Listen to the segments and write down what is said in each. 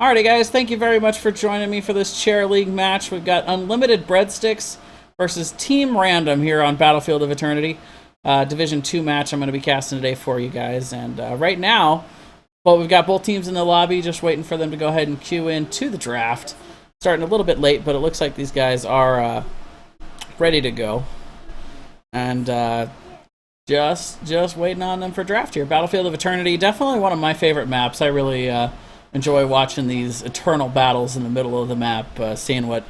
Alrighty, guys, thank you very much for joining me for this Chair League match. We've got Unlimited Breadsticks versus Team Random here on Battlefield of Eternity. Division 2 match I'm going to be casting today for you guys. And right now, well, we've got both teams in the lobby, just waiting for them to go ahead and queue in to the draft. Starting a little bit late, but it looks like these guys are ready to go. And just waiting on them for draft here. Battlefield of Eternity, definitely one of my favorite maps. I really enjoy watching these eternal battles in the middle of the map, seeing what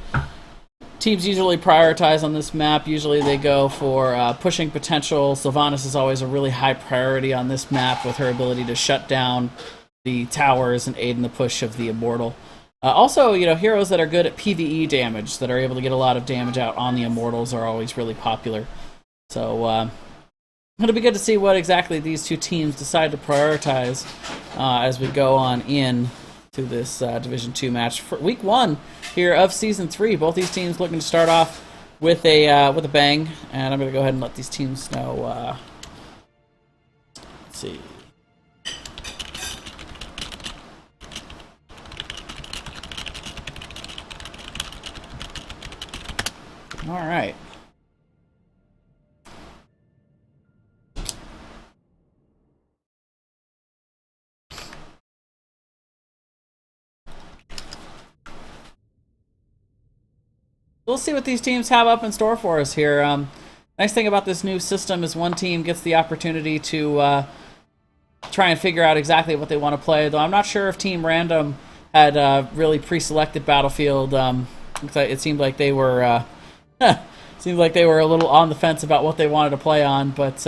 teams usually prioritize on this map. Usually they go for pushing potential. Sylvanas is always a really high priority on this map with her ability to shut down the towers and aid in the push of the Immortal. Also, you know, heroes that are good at PvE damage, that are able to get a lot of damage out on the Immortals, are always really popular. So, it'll be good to see what exactly these two teams decide to prioritize as we go on in to this Division 2 match for Week 1 here of Season 3. Both these teams looking to start off with a bang, and I'm going to go ahead and let these teams know. Let's see. All right. We'll see what these teams have up in store for us here. Nice thing about this new system is one team gets the opportunity to try and figure out exactly what they want to play, though I'm not sure if Team Random had really pre-selected Battlefield. It seemed like they were seemed like they were a little on the fence about what they wanted to play on, but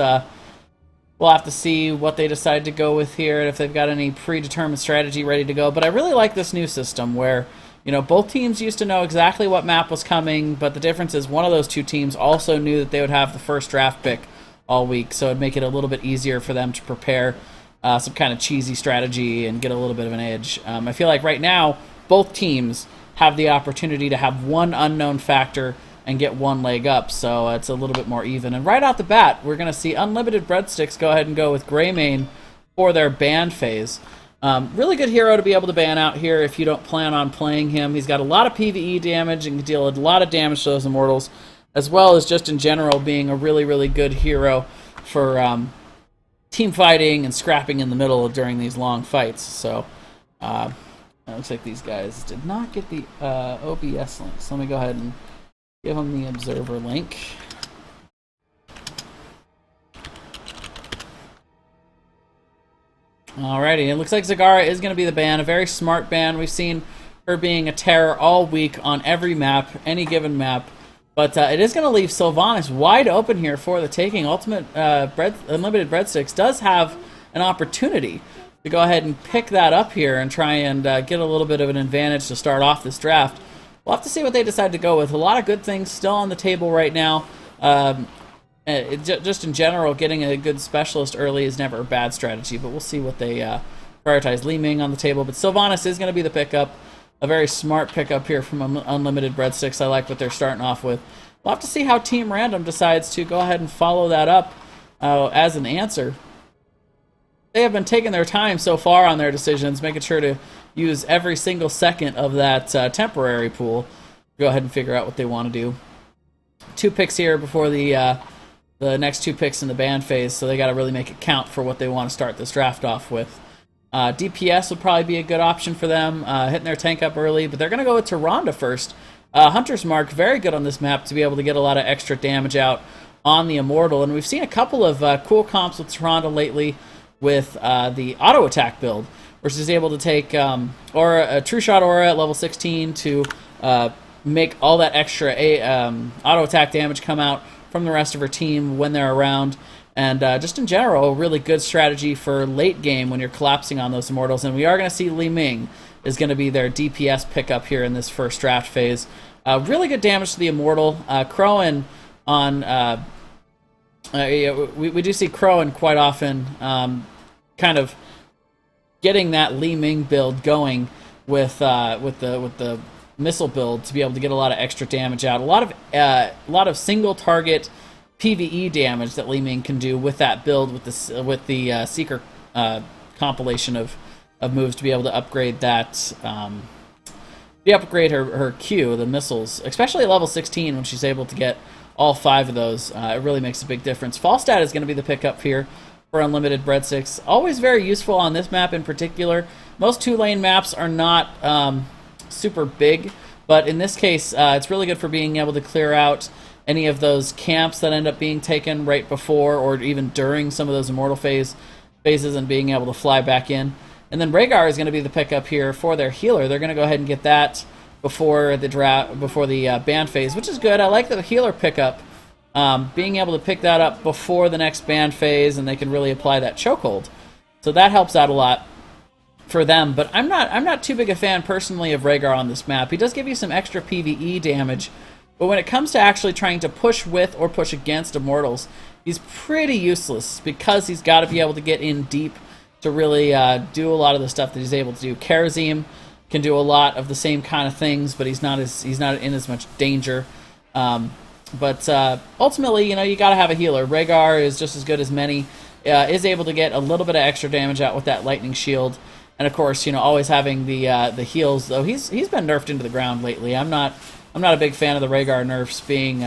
we'll have to see what they decide to go with here and if they've got any predetermined strategy ready to go. But I really like this new system where, you know, both teams used to know exactly what map was coming, but the difference is one of those two teams also knew that they would have the first draft pick all week, so it'd make it a little bit easier for them to prepare some kind of cheesy strategy and get a little bit of an edge. I feel like right now, both teams have the opportunity to have one unknown factor and get one leg up, so it's a little bit more even. And right out the bat, we're going to see Unlimited Breadsticks go ahead and go with Greymane for their ban phase. Really good hero to be able to ban out here if you don't plan on playing him. He's got a lot of PvE damage and can deal a lot of damage to those Immortals, as well as just in general being a really, really good hero for team fighting and scrapping in the middle during these long fights. So it looks like these guys did not get the OBS link, so let me go ahead and give them the observer link. Alrighty, it looks like Zagara is going to be the ban, a very smart ban. We've seen her being a terror all week on every map, any given map. But it is going to leave Sylvanas wide open here for the taking. Unlimited Breadsticks does have an opportunity to go ahead and pick that up here and try and get a little bit of an advantage to start off this draft. We'll have to see what they decide to go with. A lot of good things still on the table right now. Just in general, getting a good specialist early is never a bad strategy, but we'll see what they prioritize. Li Ming on the table, but Sylvanas is going to be the pickup. A very smart pickup here from Unlimited Breadsticks. I like what they're starting off with. We'll have to see how Team Random decides to go ahead and follow that up as an answer. They have been taking their time so far on their decisions, making sure to use every single second of that temporary pool. Go ahead and figure out what they want to do. 2 picks here before the next 2 picks in the ban phase, so they got to really make it count for what they want to start this draft off with. DPS would probably be a good option for them, hitting their tank up early, but they're going to go with Tyrande first. Hunter's Mark, very good on this map to be able to get a lot of extra damage out on the Immortal, and we've seen a couple of cool comps with Tyrande lately with the auto attack build, where she's able to take a True Shot Aura at level 16 to make all that extra auto attack damage come out from the rest of her team when they're around. And just in general, a really good strategy for late game when you're collapsing on those Immortals. And we are going to see Li Ming is going to be their DPS pickup here in this first draft phase. Really good damage to the Immortal. Crowan on... we do see Crowan quite often kind of getting that Li Ming build going with the missile build to be able to get a lot of extra damage out. A lot of single target PvE damage that Li Ming can do with that build with the Seeker compilation of of moves to be able to upgrade that. Upgrade her Q, the missiles, especially at level 16 when she's able to get all 5 of those. It really makes a big difference. Falstad is going to be the pickup here for unlimited breadsticks. Always very useful on this map in particular. Most 2-lane maps are not super big, but in this case, it's really good for being able to clear out any of those camps that end up being taken right before or even during some of those immortal phases and being able to fly back in. And then Rhaegar is going to be the pickup here for their healer. They're going to go ahead and get that before the ban phase, which is good. I like the healer pickup, being able to pick that up before the next ban phase, and they can really apply that chokehold. So that helps out a lot for them. But I'm not too big a fan personally of Rhaegar on this map. He does give you some extra PvE damage, but when it comes to actually trying to push with or push against immortals, he's pretty useless because he's got to be able to get in deep to really do a lot of the stuff that he's able to do. Karazim can do a lot of the same kind of things, but he's not in as much danger. But ultimately, you got to have a healer. Rhaegar is just as good as many. Is able to get a little bit of extra damage out with that lightning shield, and of course, always having the heals. Though he's been nerfed into the ground lately. I'm not a big fan of the Rhaegar nerfs. Being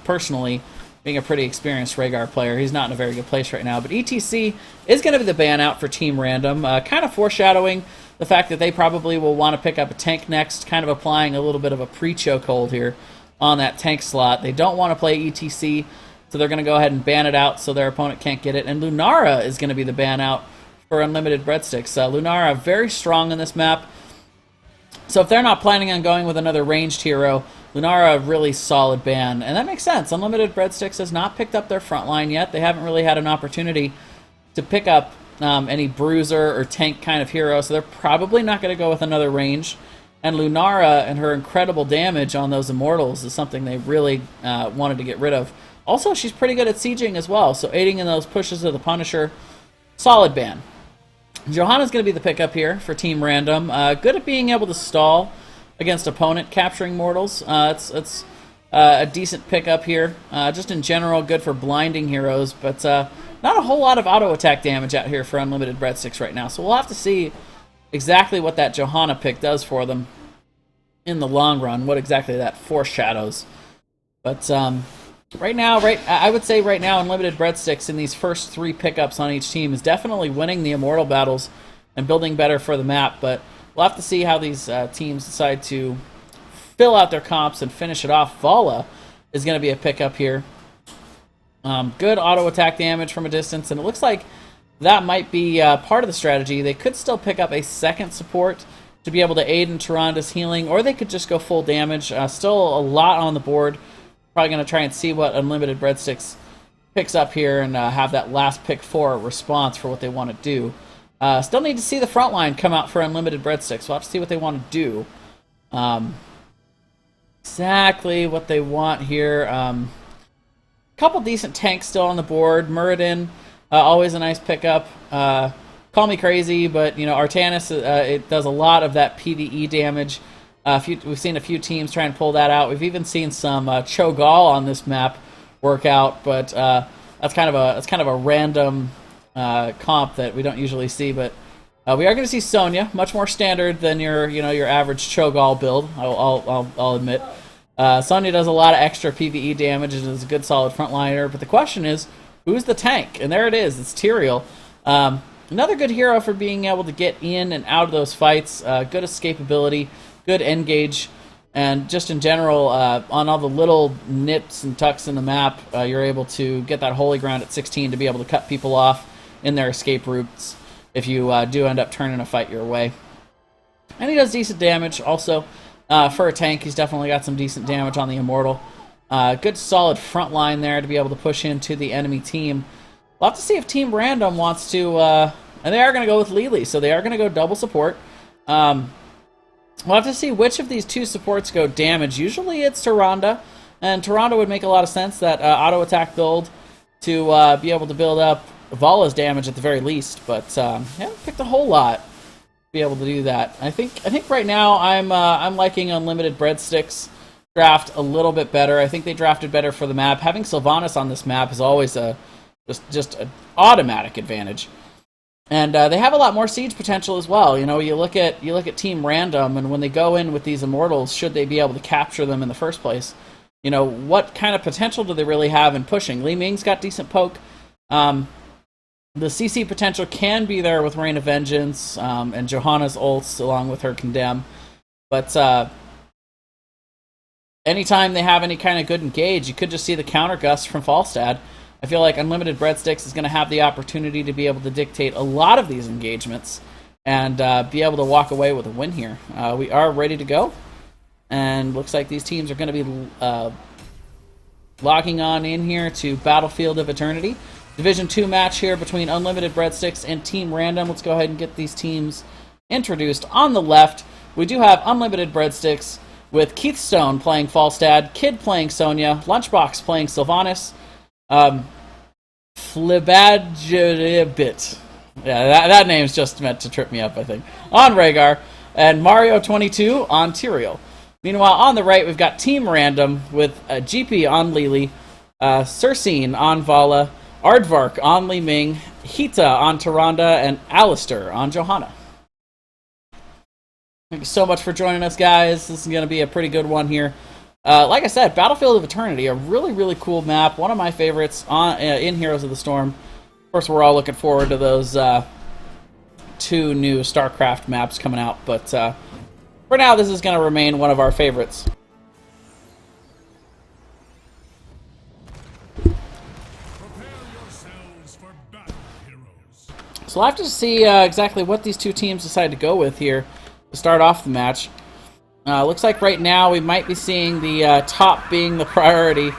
personally. Being a pretty experienced Rhaegar player, he's not in a very good place right now. But ETC is going to be the ban out for Team RAND0M, kind of foreshadowing the fact that they probably will want to pick up a tank next, kind of applying a little bit of a pre-chokehold here on that tank slot. They don't want to play ETC, so they're going to go ahead and ban it out so their opponent can't get it. And Lunara is going to be the ban out for unlimited breadsticks. Lunara very strong in this map. So if they're not planning on going with another ranged hero, Lunara, really solid ban, and that makes sense. Unlimited Breadsticks has not picked up their front line yet. They haven't really had an opportunity to pick up any bruiser or tank kind of hero, so they're probably not going to go with another range. And Lunara and her incredible damage on those immortals is something they really wanted to get rid of. Also, she's pretty good at sieging as well, so aiding in those pushes of the Punisher, solid ban. Johanna's going to be the pickup here for Team RAND0M. Good at being able to stall against opponent capturing mortals. It's a decent pickup here. Just in general, good for blinding heroes, but not a whole lot of auto attack damage out here for unlimited breadsticks right now. So we'll have to see exactly what that Johanna pick does for them in the long run, what exactly that foreshadows. But right now, I would say right now, unlimited breadsticks in these first 3 pickups on each team is definitely winning the immortal battles and building better for the map, but we'll have to see how these teams decide to fill out their comps and finish it off. Vala is going to be a pickup here. Good auto attack damage from a distance, and it looks like that might be part of the strategy. They could still pick up a second support to be able to aid in Tyranda's healing, or they could just go full damage. Still a lot on the board. Probably going to try and see what unlimited breadsticks picks up here and have that last pick for a response for what they want to do. Still need to see the front line come out for unlimited breadsticks. We'll have to see what they want to do. Exactly what they want here. Couple decent tanks still on the board. Muradin, always a nice pickup. Call me crazy, but Artanis, it does a lot of that PvE damage. We've seen a few teams try and pull that out. We've even seen some Cho'Gall on this map work out, but that's kind of a random comp that we don't usually see. But we are going to see Sonya, much more standard than your average Cho'Gall build. I'll admit. Sonya does a lot of extra PvE damage and is a good solid frontliner. But the question is, who's the tank? And there it is. It's Tyrael. Another good hero for being able to get in and out of those fights. Good escapability, good engage, and just in general, on all the little nips and tucks in the map, you're able to get that holy ground at 16 to be able to cut people off in their escape routes if you do end up turning a fight your way. And he does decent damage also. For a tank, he's definitely got some decent damage on the Immortal. Good solid front line there to be able to push into the enemy team. We'll have to see if Team RAND0M wants to... and they are going to go with Lili, so they are going to go double support. We'll have to see which of these two supports go damage. Usually it's Tyrande, and Tyrande would make a lot of sense, that auto attack build, to be able to build up Vala's damage at the very least. But haven't picked a whole lot to be able to do that. I think right now I'm liking Unlimited Breadsticks draft a little bit better. I think they drafted better for the map. Having Sylvanas on this map is always just an automatic advantage. And they have a lot more siege potential as well. You know, you look at Team RAND0M, and when they go in with these Immortals, should they be able to capture them in the first place, you know, what kind of potential do they really have in pushing? Li Ming's got decent poke. The CC potential can be there with Rain of Vengeance and Johanna's ults along with her Condemn. But anytime they have any kind of good engage, you could just see the counter gust from Falstad. I feel like Unlimited Breadsticks is going to have the opportunity to be able to dictate a lot of these engagements and be able to walk away with a win here. We are ready to go, and looks like these teams are going to be logging on in here to Battlefield of Eternity. Division 2 match here between Unlimited Breadsticks and Team RAND0M. Let's go ahead and get these teams introduced. On the left, we do have Unlimited Breadsticks with Keith Stone playing Falstad, Kid playing Sonya, Lunchbox playing Sylvanas, Flibadjabit. Yeah, that name's just meant to trip me up, I think. On Rhaegar, and Mario22 on Tyrael. Meanwhile, on the right, we've got Team RAND0M with GP on Lili, Cersine on Vala, Aardvark on Li Ming, Hita on Tyrande, and Alistair on Johanna. Thank you so much for joining us, guys. This is going to be a pretty good one here. Like I said, Battlefield of Eternity, a really, really cool map. One of my favorites in Heroes of the Storm. Of course, we're all looking forward to those 2 new StarCraft maps coming out. But for now, this is going to remain one of our favorites. So we'll have to see exactly what these 2 teams decide to go with here to start off the match. Looks like right now we might be seeing the top being the priority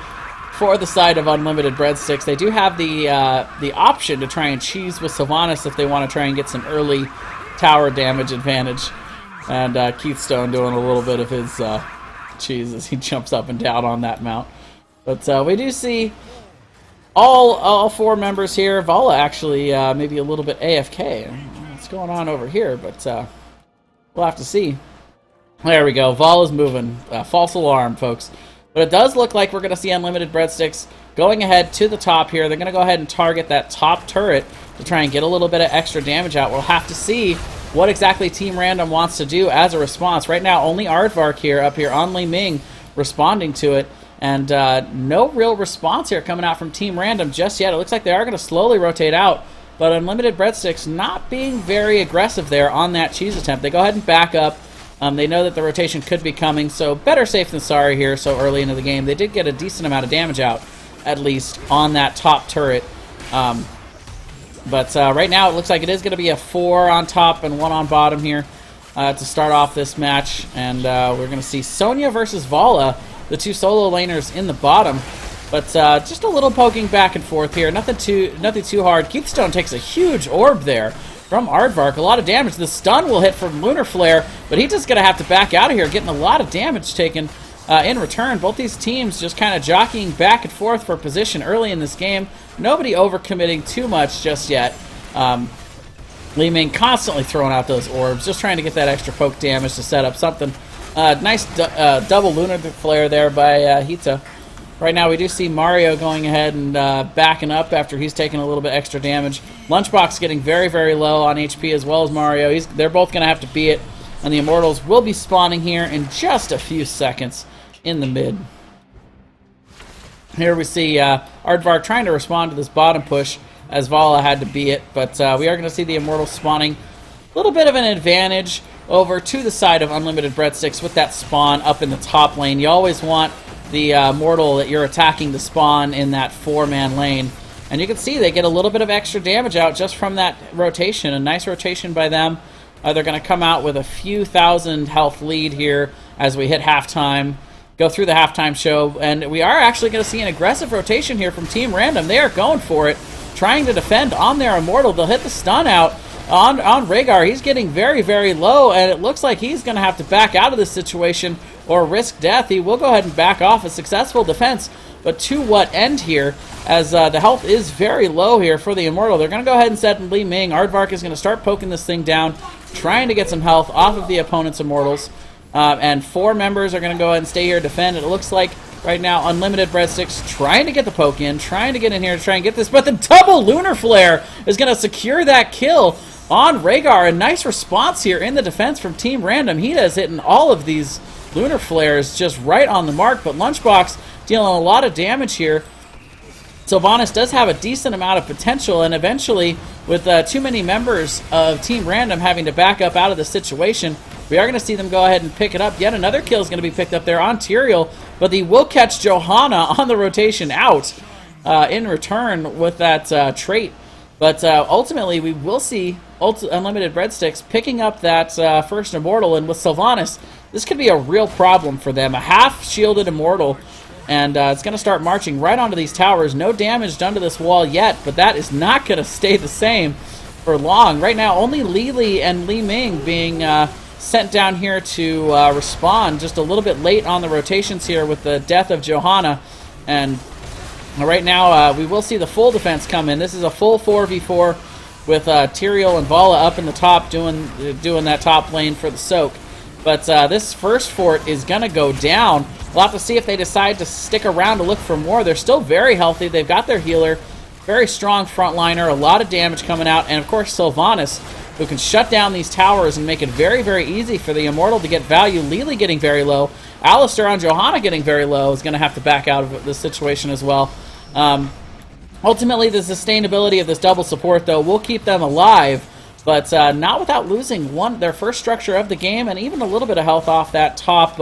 for the side of Unlimited Breadsticks. They do have the option to try and cheese with Sylvanas if they want to try and get some early tower damage advantage. And Keith Stone doing a little bit of his cheese as he jumps up and down on that mount. But we do see all 4 members here. Vala actually maybe a little bit AFK. What's going on over here? But we'll have to see. There we go. Vala's moving. False alarm, folks. But it does look like we're going to see Unlimited Breadsticks going ahead to the top here. They're going to go ahead and target that top turret to try and get a little bit of extra damage out. We'll have to see what exactly Team RAND0M wants to do as a response. Right now, only Aardvark here, up here on Li Ming, responding to it. And no real response here coming out from Team RAND0M just yet. It looks like they are going to slowly rotate out. But Unlimited Breadsticks not being very aggressive there on that cheese attempt. They go ahead and back up. They know that the rotation could be coming, so better safe than sorry here so early into the game. They did get a decent amount of damage out, at least, on that top turret. But right now it looks like it is going to be a 4 on top and 1 on bottom here to start off this match. And we're going to see Sonya versus Vala, the 2 solo laners in the bottom. But just a little poking back and forth here. Nothing too hard. Keith Stone takes a huge orb there from Aardvark. A lot of damage. The stun will hit from Lunar Flare, but he's just going to have to back out of here, getting a lot of damage taken in return. Both these teams just kind of jockeying back and forth for position early in this game. Nobody overcommitting too much just yet. Li Ming constantly throwing out those orbs, just trying to get that extra poke damage to set up something. Nice double Lunar Flare there by Hita. Right now we do see Mario going ahead and backing up after he's taking a little bit extra damage. Lunchbox getting very, very low on HP as well as Mario. They're both going to have to beat it. And the Immortals will be spawning here in just a few seconds in the mid. Here we see Aardvark trying to respond to this bottom push as Vala had to beat it. But we are going to see the Immortals spawning. A little bit of an advantage over to the side of Unlimited Breadsticks with that spawn up in the top lane. You always want the mortal that you're attacking to spawn in that 4-man lane. And you can see they get a little bit of extra damage out just from that rotation. A nice rotation by them. They're going to come out with a few thousand health lead here as we hit halftime. Go through the halftime show. And we are actually going to see an aggressive rotation here from Team RAND0M. They are going for it, trying to defend on their Immortal. They'll hit the stun out on Rhaegar. He's getting very, very low, and it looks like he's going to have to back out of this situation or risk death. He will go ahead and back off. A successful defense, but to what end here, as the health is very low here for the Immortal. They're going to go ahead and set in Li Ming. Aardvark is going to start poking this thing down, trying to get some health off of the opponent's Immortals. And 4 members are going to go ahead and stay here, defend. It looks like Right now, Unlimited Breadsticks trying to get the poke in, trying to get in here to try and get this, but the double Lunar Flare is going to secure that kill on Rhaegar. A nice response here in the defense from Team RAND0M. He is hitting all of these Lunar Flares just right on the mark, but Lunchbox dealing a lot of damage here. Sylvanas does have a decent amount of potential, and eventually, with too many members of Team RAND0M having to back up out of the situation, we are going to see them go ahead and pick it up. Yet another kill is going to be picked up there on Tyrael, but he will catch Johanna on the rotation out in return with that trait. But ultimately, we will see Unlimited Breadsticks picking up that first Immortal, and with Sylvanas, this could be a real problem for them. A half-shielded Immortal, and it's going to start marching right onto these towers. No damage done to this wall yet, but that is not going to stay the same for long. Right now, only Li and Li Ming being sent down here to respond just a little bit late on the rotations here with the death of Johanna. And right now, we will see the full defense come in. This is a full 4v4 with Tyrael and Vala up in the top doing that top lane for the soak. But this first fort is going to go down. We'll have to see if they decide to stick around to look for more. They're still very healthy. They've got their healer. Very strong frontliner. A lot of damage coming out. And, of course, Sylvanas, who can shut down these towers and make it very, very easy for the Immortal to get value. Lili getting very low. Alistair on Johanna getting very low is going to have to back out of this situation as well. Ultimately, the sustainability of this double support, though, will keep them alive, but not without losing their first structure of the game and even a little bit of health off that top,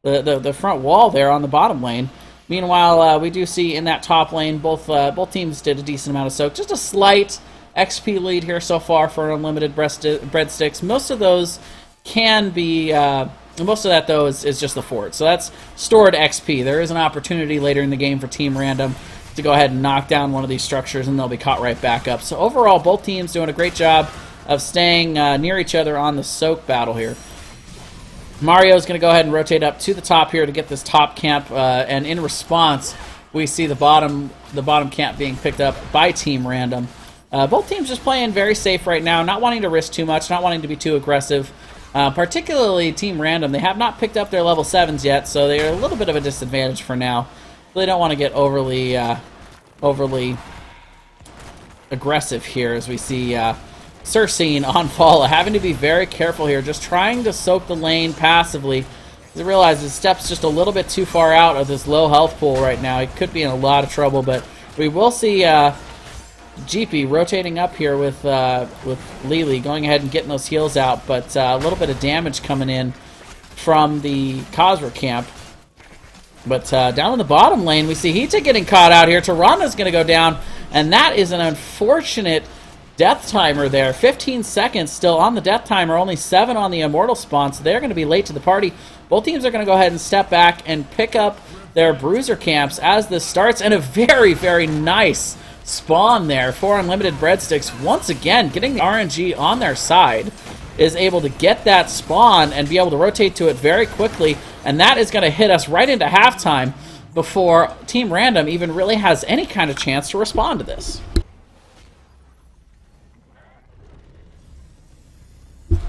the front wall there on the bottom lane. Meanwhile, we do see in that top lane, both teams did a decent amount of soak. Just a slight XP lead here so far for Unlimited Breadsticks. Most of those can be... most of that, though, is just the fort. So that's stored XP. There is an opportunity later in the game for Team RAND0M to go ahead and knock down one of these structures, and they'll be caught right back up. So overall, both teams doing a great job of staying near each other on the soak battle here. Mario's going to go ahead and rotate up to the top here to get this top camp, and in response, we see the bottom camp being picked up by Team RAND0M. Both teams just playing very safe right now, not wanting to risk too much, not wanting to be too aggressive. Particularly Team RAND0M, they have not picked up their level 7s yet, so they're a little bit of a disadvantage for now. They don't want to get overly aggressive here, as we see Cersei on Vala having to be very careful here, just trying to soak the lane passively. He realizes his step's just a little bit too far out of this low health pool right now. He could be in a lot of trouble, but we will see GP rotating up here with Lili, going ahead and getting those heals out, but a little bit of damage coming in from the Khazra camp. But down in the bottom lane, we see Hita getting caught out here. Tyrana's going to go down, and that is an unfortunate death timer there. 15 seconds still on the death timer, only 7 on the Immortal spawn, so they're going to be late to the party. Both teams are going to go ahead and step back and pick up their bruiser camps as this starts, and a very, very nice spawn there for Unlimited Breadsticks. Once again, getting the RNG on their side, is able to get that spawn and be able to rotate to it very quickly, and that is going to hit us right into halftime before Team RAND0M even really has any kind of chance to respond to this.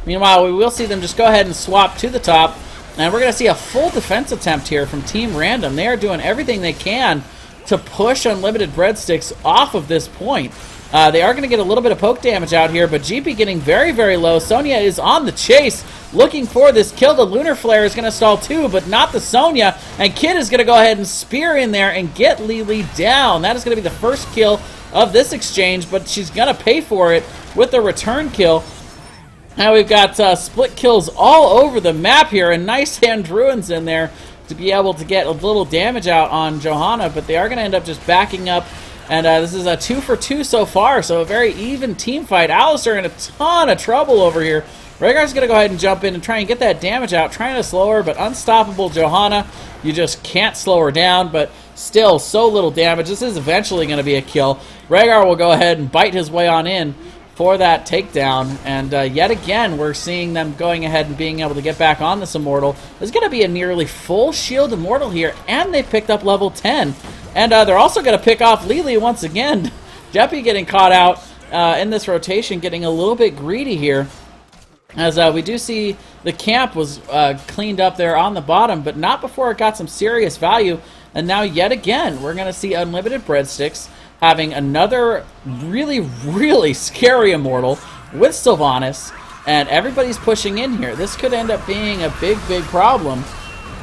Meanwhile, we will see them just go ahead and swap to the top, and we're going to see a full defense attempt here from Team RAND0M. They are doing everything they can to push Unlimited Breadsticks off of this point. They are going to get a little bit of poke damage out here, but GP getting very, very low. Sonya is on the chase, looking for this kill. The Lunar Flare is going to stall too, but not the Sonya. And Kid is going to go ahead and spear in there and get Lili down. That is going to be the first kill of this exchange, but she's going to pay for it with the return kill. Now we've got split kills all over the map here, and nice hand ruins in there to be able to get a little damage out on Johanna, but they are going to end up just backing up. And this is a 2 for 2 so far, so a very even team fight. Alistair in a ton of trouble over here. Rhaegar's going to go ahead and jump in and try and get that damage out, trying to slow her, but unstoppable Johanna. You just can't slow her down, but still so little damage. This is eventually going to be a kill. Rhaegar will go ahead and bite his way on in for that takedown, and yet again we're seeing them going ahead and being able to get back on this Immortal. There's going to be a nearly full shield Immortal here, and they picked up level 10. And they're also going to pick off Lili once again. Jeppy getting caught out in this rotation, getting a little bit greedy here. As we do see the camp was cleaned up there on the bottom, but not before it got some serious value. And now yet again, we're going to see Unlimited Breadsticks having another really, really scary Immortal with Sylvanas. And everybody's pushing in here. This could end up being a big, big problem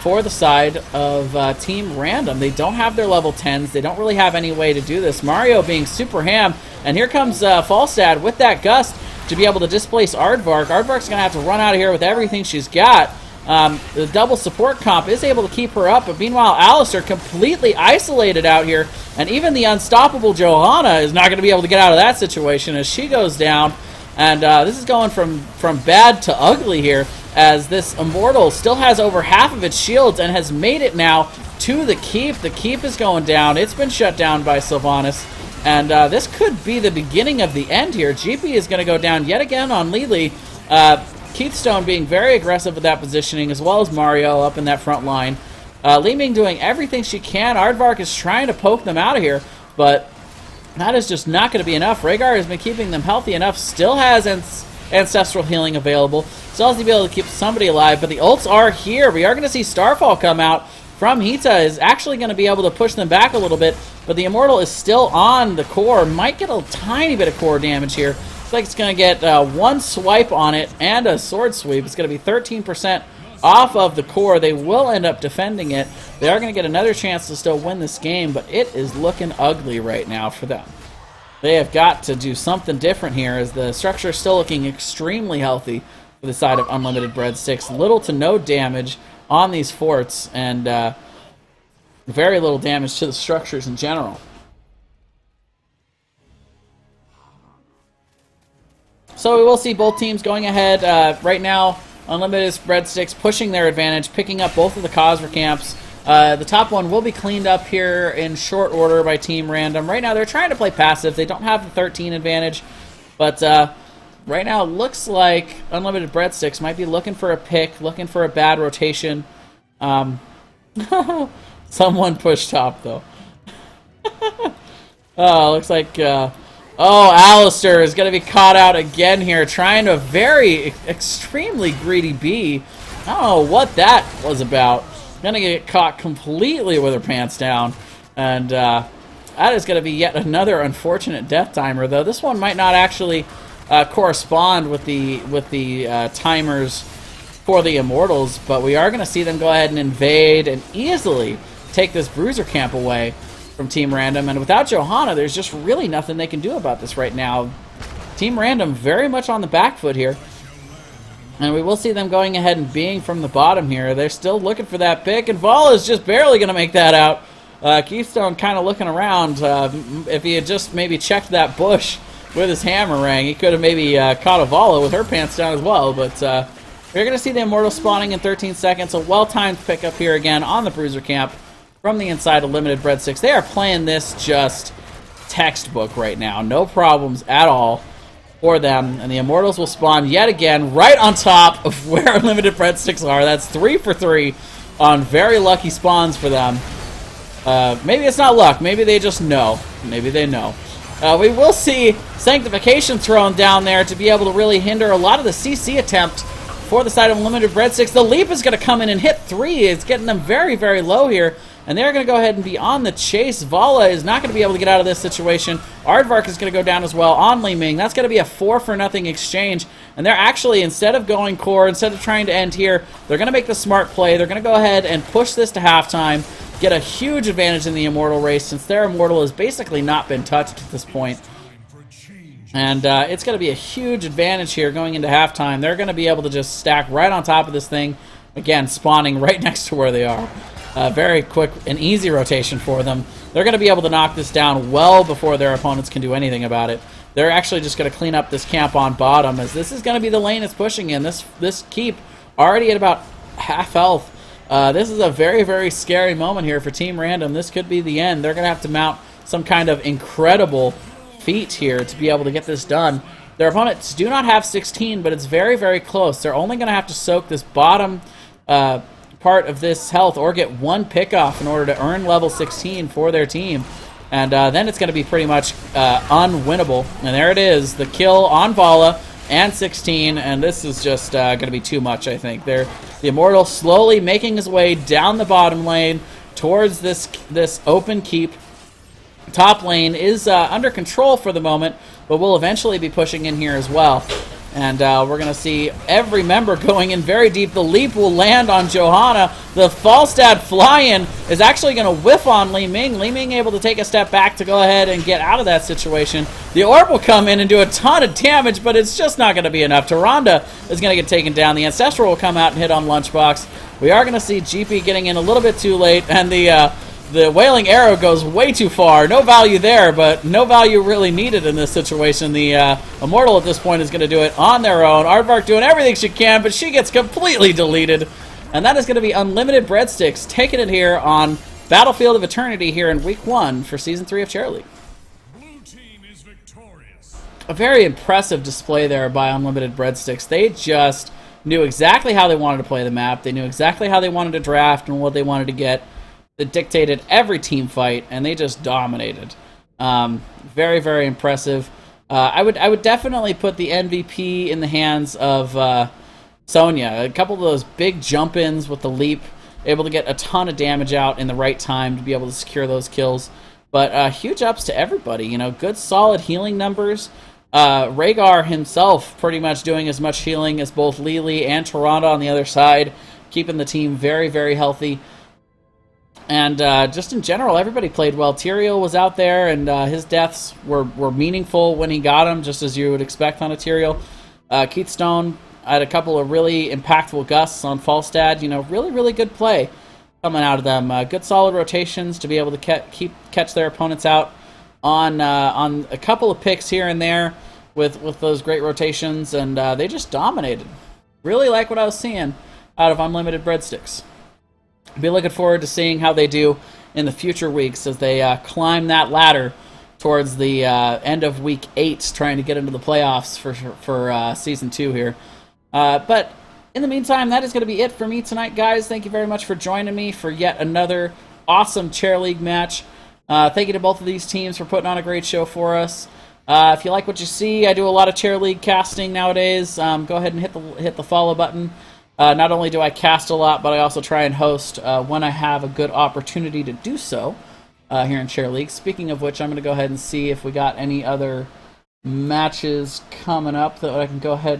for the side of Team RAND0M. They don't have their level 10s. They don't really have any way to do this. Mario being super ham. And here comes Falstad with that Gust to be able to displace Aardvark. Aardvark's going to have to run out of here with everything she's got. The double support comp is able to keep her up, but meanwhile, Alistair completely isolated out here, and even the unstoppable Johanna is not going to be able to get out of that situation as she goes down. And this is going from bad to ugly here, as this Immortal still has over half of its shields and has made it now to the keep. The keep is going down. It's been shut down by Sylvanas. And this could be the beginning of the end here. GP is going to go down yet again on Lili. Keithstone being very aggressive with that positioning, as well as Mario up in that front line. Li Ming doing everything she can. Aardvark is trying to poke them out of here, but that is just not going to be enough. Rhaegar has been keeping them healthy enough. Still has Ancestral Healing available. Still has to be able to keep somebody alive, but the ults are here. We are going to see Starfall come out from Hita. Is actually going to be able to push them back a little bit, but the Immortal is still on the core. Might get a tiny bit of core damage here. Looks like it's going to get one swipe on it and a sword sweep. It's going to be 13% off of the core. They will end up defending it. They are going to get another chance to still win this game, but it is looking ugly right now for them. They have got to do something different here, as the structure is still looking extremely healthy for the side of Unlimited Breadsticks. Little to no damage on these forts, and very little damage to the structures in general. So we will see both teams going ahead. Right now, Unlimited Breadsticks pushing their advantage, picking up both of the Cosver camps. The top one will be cleaned up here in short order by Team RAND0M. Right now, they're trying to play passive. They don't have the 13 advantage, but right now, it looks like Unlimited Breadsticks might be looking for a pick, looking for a bad rotation. Someone pushed top, though. Oh, looks like... oh, Alistair is going to be caught out again here, trying to very extremely greedy B. I don't know what that was about. Going to get caught completely with her pants down. And that is going to be yet another unfortunate death timer, though. This one might not actually correspond with the timers for the Immortals, but we are going to see them go ahead and invade and easily take this Bruiser camp away from Team RAND0M, and without Johanna, there's just really nothing they can do about this right now. Team RAND0M very much on the back foot here, and we will see them going ahead and being from the bottom here. They're still looking for that pick, and Vala is just barely going to make that out. Keithstone kind of looking around. If he had just maybe checked that bush with his hammerang, he could have maybe caught a Vala with her pants down as well, but we're going to see the Immortal spawning in 13 seconds. A well-timed pickup here again on the Bruiser camp from the inside of Limited Breadsticks. They are playing this just textbook right now. No problems at all for them. And the Immortals will spawn yet again right on top of where Limited Breadsticks are. That's 3 for 3 on very lucky spawns for them. Maybe it's not luck. Maybe they just know. Maybe they know. We will see Sanctification thrown down there to be able to really hinder a lot of the CC attempt for the side of Limited Breadsticks. The leap is going to come in and hit 3. It's getting them very, very low here. And they're going to go ahead and be on the chase. Vala is not going to be able to get out of this situation. Aardvark is going to go down as well on Li Ming. That's going to be a 4-for-0 exchange. And they're actually, instead of going core, instead of trying to end here, they're going to make the smart play. They're going to go ahead and push this to halftime, get a huge advantage in the Immortal race, since their Immortal has basically not been touched at this point. And it's going to be a huge advantage here going into halftime. They're going to be able to just stack right on top of this thing. Again, spawning right next to where they are. Very quick and easy rotation for them. They're going to be able to knock this down well before their opponents can do anything about it. They're actually just going to clean up this camp on bottom, as this is going to be the lane it's pushing in. This keep already at about half health. This is a very, very scary moment here for Team RAND0M. This could be the end. They're going to have to mount some kind of incredible feat here to be able to get this done. Their opponents do not have 16, but it's very, very close. They're only going to have to soak this bottom part of this health or get one pickoff in order to earn level 16 for their team. And then it's going to be pretty much unwinnable. And there it is, the kill on Vala and 16, and this is just going to be too much, I think. The Immortal slowly making his way down the bottom lane towards this open keep. Top lane is under control for the moment, but we'll eventually be pushing in here as well. And we're going to see every member going in very deep. The leap will land on Johanna. The Falstad fly-in is actually going to whiff on Li Ming. Li Ming able to take a step back to go ahead and get out of that situation. The orb will come in and do a ton of damage, but it's just not going to be enough. Tyrande is going to get taken down. The Ancestral will come out and hit on Lunchbox. We are going to see GP getting in a little bit too late, and the Wailing Arrow goes way too far. No value there, but no value really needed in this situation. The Immortal at this point is going to do it on their own. Aardvark doing everything she can, but she gets completely deleted. And that is going to be Unlimited Breadsticks taking it here on Battlefield of Eternity here in Week 1 for Season 3 of Chair League. Blue team is victorious. A very impressive display there by Unlimited Breadsticks. They just knew exactly how they wanted to play the map. They knew exactly how they wanted to draft and what they wanted to get. That dictated every team fight, and they just dominated. Very, very impressive. I would definitely put the MVP in the hands of Sonya. A couple of those big jump-ins with the leap, able to get a ton of damage out in the right time to be able to secure those kills. But huge ups to everybody. You know, good solid healing numbers. Rhaegar himself pretty much doing as much healing as both Lili and Tyrande on the other side, keeping the team very, very healthy. And just in general, everybody played well. Tyrael was out there, and his deaths were meaningful when he got them, just as you would expect on a Tyrael. Keith Stone had a couple of really impactful gusts on Falstad. You know, really, really good play coming out of them. Good solid rotations to be able to catch their opponents out on a couple of picks here and there with those great rotations, and they just dominated. Really like what I was seeing out of Unlimited Breadsticks. Be looking forward to seeing how they do in the future weeks as they climb that ladder towards the end of Week 8, trying to get into the playoffs for Season 2 here. But in the meantime, that is going to be it for me tonight, guys. Thank you very much for joining me for yet another awesome Chair League match. Thank you to both of these teams for putting on a great show for us. If you like what you see, I do a lot of Chair League casting nowadays. Go ahead and hit the follow button. Not only do I cast a lot, but I also try and host when I have a good opportunity to do so here in Chair League. Speaking of which, I'm going to go ahead and see if we got any other matches coming up that I can go ahead